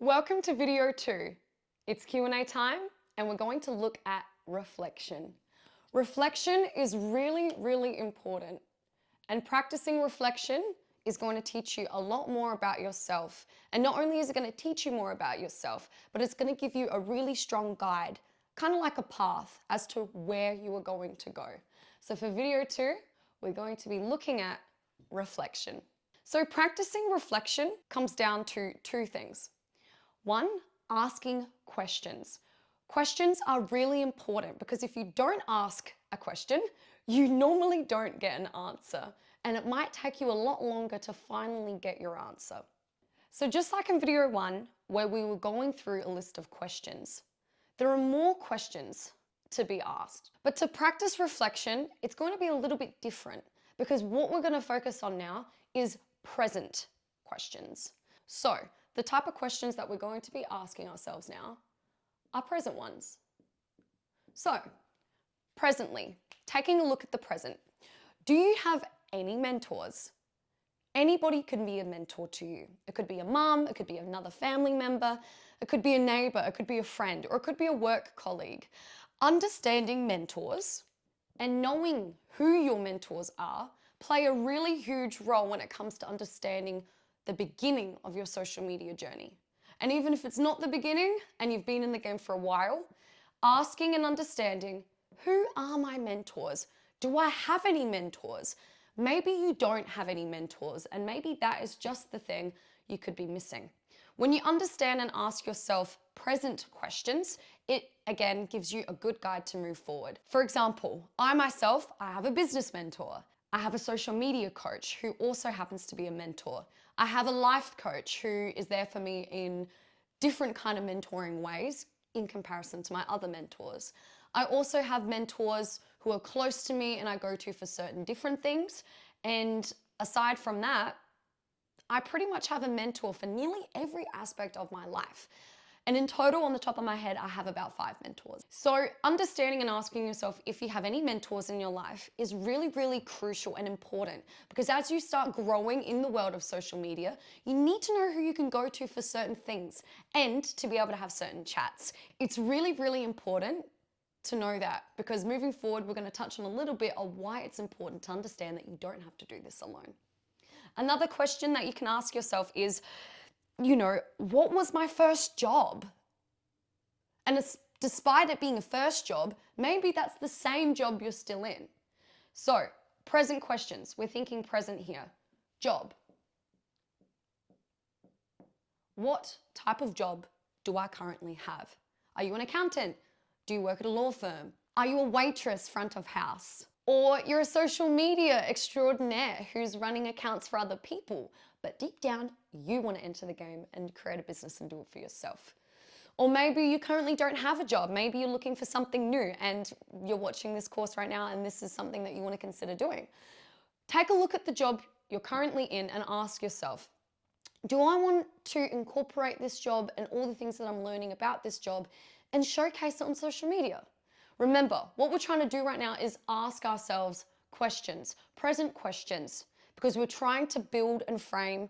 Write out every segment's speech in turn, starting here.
Welcome to video 2. It's Q&A time and we're going to look at reflection. Reflection is really important, and practicing reflection is going to teach you a lot more about yourself. And not only is it going to teach you more about yourself, but it's going to give you a really strong guide, kind of like a path as to where you are going to go. So for video 2, we're going to be looking at reflection. So practicing reflection comes down to two things. One, asking questions. Questions are really important because if you don't ask a question, you normally don't get an answer, and it might take you a lot longer to finally get your answer. So just like in video 1, where we were going through a list of questions, there are more questions to be asked. But to practice reflection, it's going to be a little bit different because what we're going to focus on now is present questions. So the type of questions that we're going to be asking ourselves now are present ones. So, presently, taking a look at the present, do you have any mentors? Anybody can be a mentor to you. It could be a mum, it could be another family member, it could be a neighbor, it could be a friend, or it could be a work colleague. Understanding mentors and knowing who your mentors are play a really huge role when it comes to understanding the beginning of your social media journey. And even if it's not the beginning and you've been in the game for a while, asking and understanding, who are my mentors? Do I have any mentors? Maybe you don't have any mentors, and maybe that is just the thing you could be missing. When you understand and ask yourself present questions, it again gives you a good guide to move forward. For example, I have a business mentor. I have a social media coach who also happens to be a mentor. I have a life coach who is there for me in different kind of mentoring ways in comparison to my other mentors. I also have mentors who are close to me and I go to for certain different things. And aside from that, I pretty much have a mentor for nearly every aspect of my life. And in total, on the top of my head, I have about 5 mentors. So understanding and asking yourself if you have any mentors in your life is really crucial and important, because as you start growing in the world of social media, you need to know who you can go to for certain things and to be able to have certain chats. It's really important to know that, because moving forward, we're going to touch on a little bit of why it's important to understand that you don't have to do this alone. Another question that you can ask yourself is, what was my first job? And despite it being a first job, maybe that's the same job you're still in. So, present questions. We're thinking present here. Job. What type of job do I currently have? Are you an accountant? Do you work at a law firm? Are you a waitress front of house? Or you're a social media extraordinaire who's running accounts for other people, but deep down, you want to enter the game and create a business and do it for yourself. Or maybe you currently don't have a job. Maybe you're looking for something new and you're watching this course right now and this is something that you want to consider doing. Take a look at the job you're currently in and ask yourself, do I want to incorporate this job and all the things that I'm learning about this job and showcase it on social media? Remember, what we're trying to do right now is ask ourselves questions, present questions, because we're trying to build and frame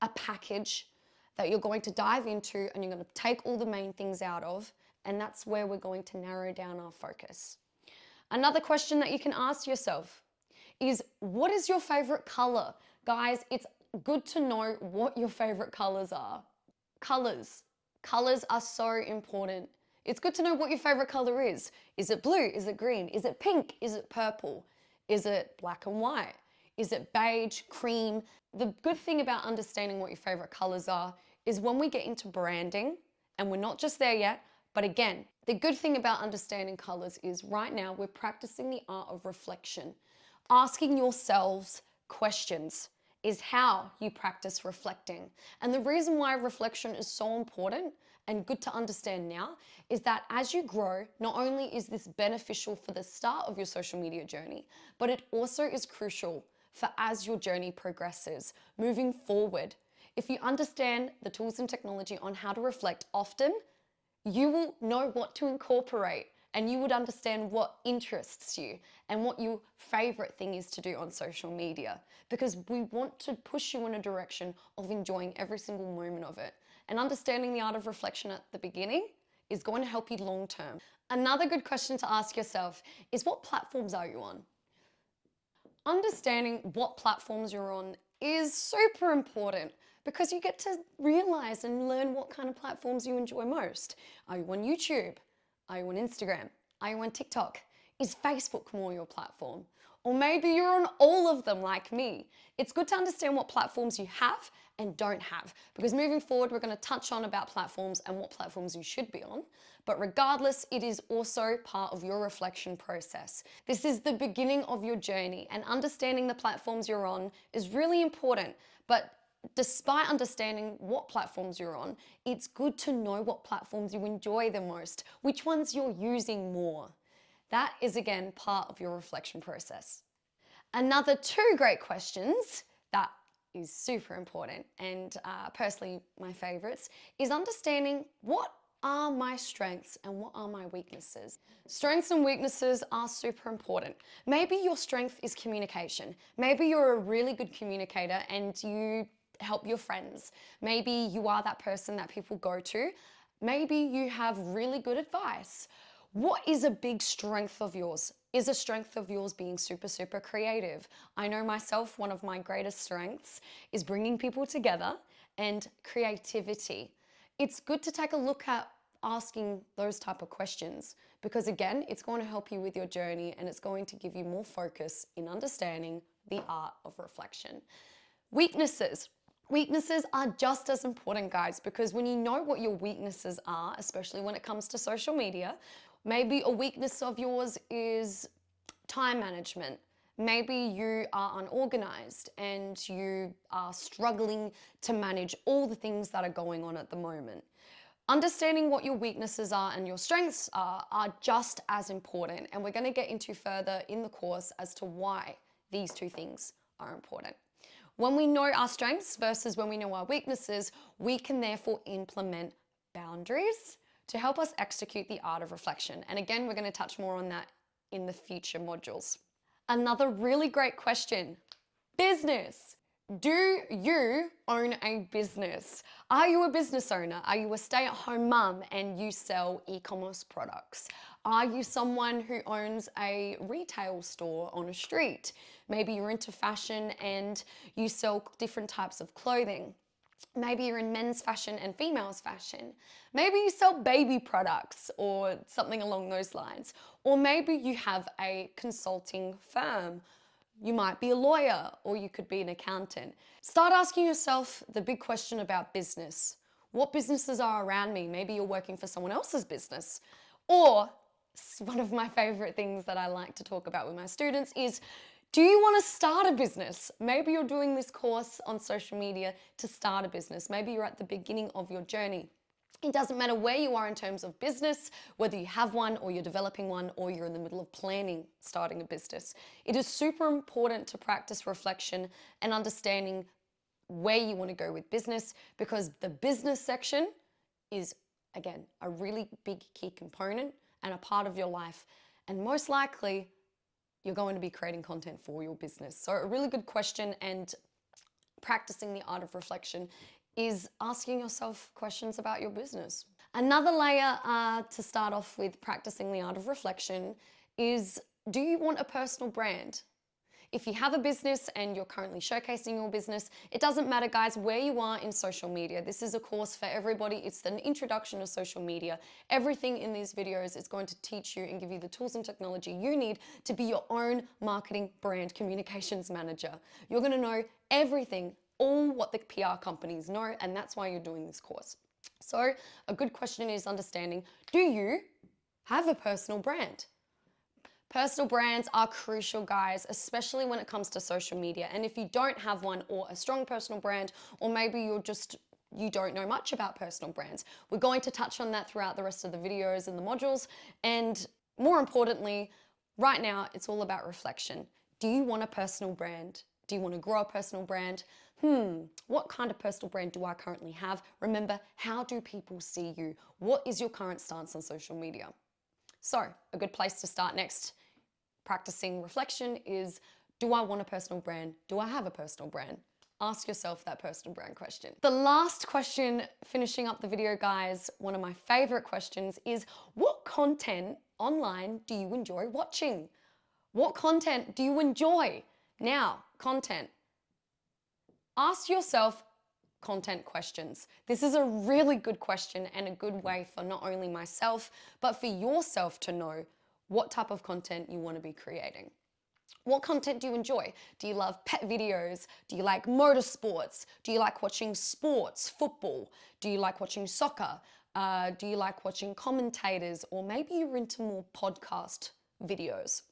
a package that you're going to dive into and you're going to take all the main things out of, and that's where we're going to narrow down our focus. Another question that you can ask yourself is, what is your favorite color? Guys, it's good to know what your favorite colors are. Colors are so important. It's good to know what your favorite color is. Is it blue? Is it green? Is it pink? Is it purple? Is it black and white? Is it beige, cream? The good thing about understanding what your favorite colors are is when we get into branding, and we're not just there yet, but again, the good thing about understanding colors is right now we're practicing the art of reflection. Asking yourselves questions is how you practice reflecting. And the reason why reflection is so important and good to understand now is that as you grow, not only is this beneficial for the start of your social media journey, but it also is crucial for as your journey progresses, moving forward. If you understand the tools and technology on how to reflect often, you will know what to incorporate and you would understand what interests you and what your favorite thing is to do on social media, because we want to push you in a direction of enjoying every single moment of it. and understanding the art of reflection at the beginning is going to help you long term. Another good question to ask yourself is, what platforms are you on? Understanding what platforms you're on is super important because you get to realize and learn what kind of platforms you enjoy most. Are you on YouTube? Are you on Instagram? Are you on TikTok? Is Facebook more your platform? Or maybe you're on all of them like me. It's good to understand what platforms you have and don't have, because moving forward, we're going to touch on about platforms and what platforms you should be on. But regardless, it is also part of your reflection process. This is the beginning of your journey, and understanding the platforms you're on is really important. But despite understanding what platforms you're on, it's good to know what platforms you enjoy the most, which ones you're using more. That is, again, part of your reflection process. Another two great questions that is super important, and personally my favorites, is understanding what are my strengths and what are my weaknesses. Strengths and weaknesses are super important. Maybe your strength is communication. Maybe you're a really good communicator and you help your friends. Maybe you are that person that people go to. Maybe you have really good advice. What is a big strength of yours? Is a strength of yours being super, super creative? I know myself, one of my greatest strengths is bringing people together and creativity. It's good to take a look at asking those type of questions because, again, it's going to help you with your journey and it's going to give you more focus in understanding the art of reflection. Weaknesses. Weaknesses are just as important, guys, because when you know what your weaknesses are, especially when it comes to social media, maybe a weakness of yours is time management. Maybe you are unorganized and you are struggling to manage all the things that are going on at the moment. Understanding what your weaknesses are and your strengths are just as important. And we're going to get into further in the course as to why these two things are important. When we know our strengths versus when we know our weaknesses, we can therefore implement boundaries to help us execute the art of reflection. And again, we're going to touch more on that in the future modules. Another really great question, business. Do you own a business? Are you a business owner? Are you a stay-at-home mum and you sell e-commerce products? Are you someone who owns a retail store on a street? Maybe you're into fashion and you sell different types of clothing. Maybe you're in men's fashion and female's fashion. Maybe you sell baby products or something along those lines. Or maybe you have a consulting firm. You might be a lawyer or you could be an accountant. Start asking yourself the big question about business. What businesses are around me? Maybe you're working for someone else's business. Or one of my favorite things that I like to talk about with my students is, do you want to start a business? Maybe you're doing this course on social media to start a business. Maybe you're at the beginning of your journey. It doesn't matter where you are in terms of business, whether you have one or you're developing one or you're in the middle of planning starting a business. It is super important to practice reflection and understanding where you want to go with business, because the business section is, again, a really big key component and a part of your life. And most likely, you're going to be creating content for your business. So a really good question, and practicing the art of reflection is asking yourself questions about your business. Another layer to start off with practicing the art of reflection is, do you want a personal brand? If you have a business and you're currently showcasing your business, it doesn't matter, guys, where you are in social media. This is a course for everybody. It's an introduction to social media. Everything in these videos is going to teach you and give you the tools and technology you need to be your own marketing brand communications manager. You're going to know everything, all what the PR companies know, and that's why you're doing this course. So a good question is understanding, do you have a personal brand? Personal brands are crucial, guys, especially when it comes to social media. And if you don't have one, or a strong personal brand, or maybe you don't know much about personal brands, we're going to touch on that throughout the rest of the videos and the modules. And more importantly, right now, it's all about reflection. Do you want a personal brand? Do you want to grow a personal brand? What kind of personal brand do I currently have? Remember, how do people see you? What is your current stance on social media? So a good place to start next practicing reflection is, do I want a personal brand? Do I have a personal brand? ask yourself that personal brand question. The last question, finishing up the video, guys, one of my favorite questions is, what content online do you enjoy watching? What content do you enjoy? Now, content. Ask yourself content questions. This is a really good question and a good way for not only myself, but for yourself to know what type of content you want to be creating. What content do you enjoy? Do you love pet videos? Do you like motorsports? Do you like watching sports, football? Do you like watching soccer? Do you like watching commentators? Or maybe you're into more podcast videos.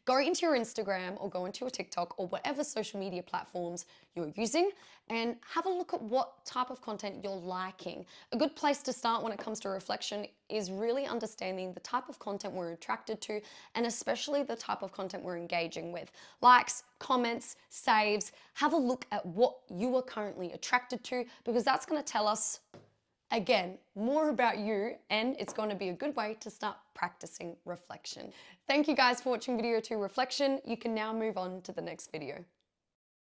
Go into your Instagram or go into your TikTok or whatever social media platforms you're using and have a look at what type of content you're liking. A good place to start when it comes to reflection is really understanding the type of content we're attracted to, and especially the type of content we're engaging with. Likes, comments, saves. Have a look at what you are currently attracted to, because that's going to tell us, again, more about you, and it's going to be a good way to start practicing reflection. Thank you guys for watching video 2 reflection. You can now move on to the next video.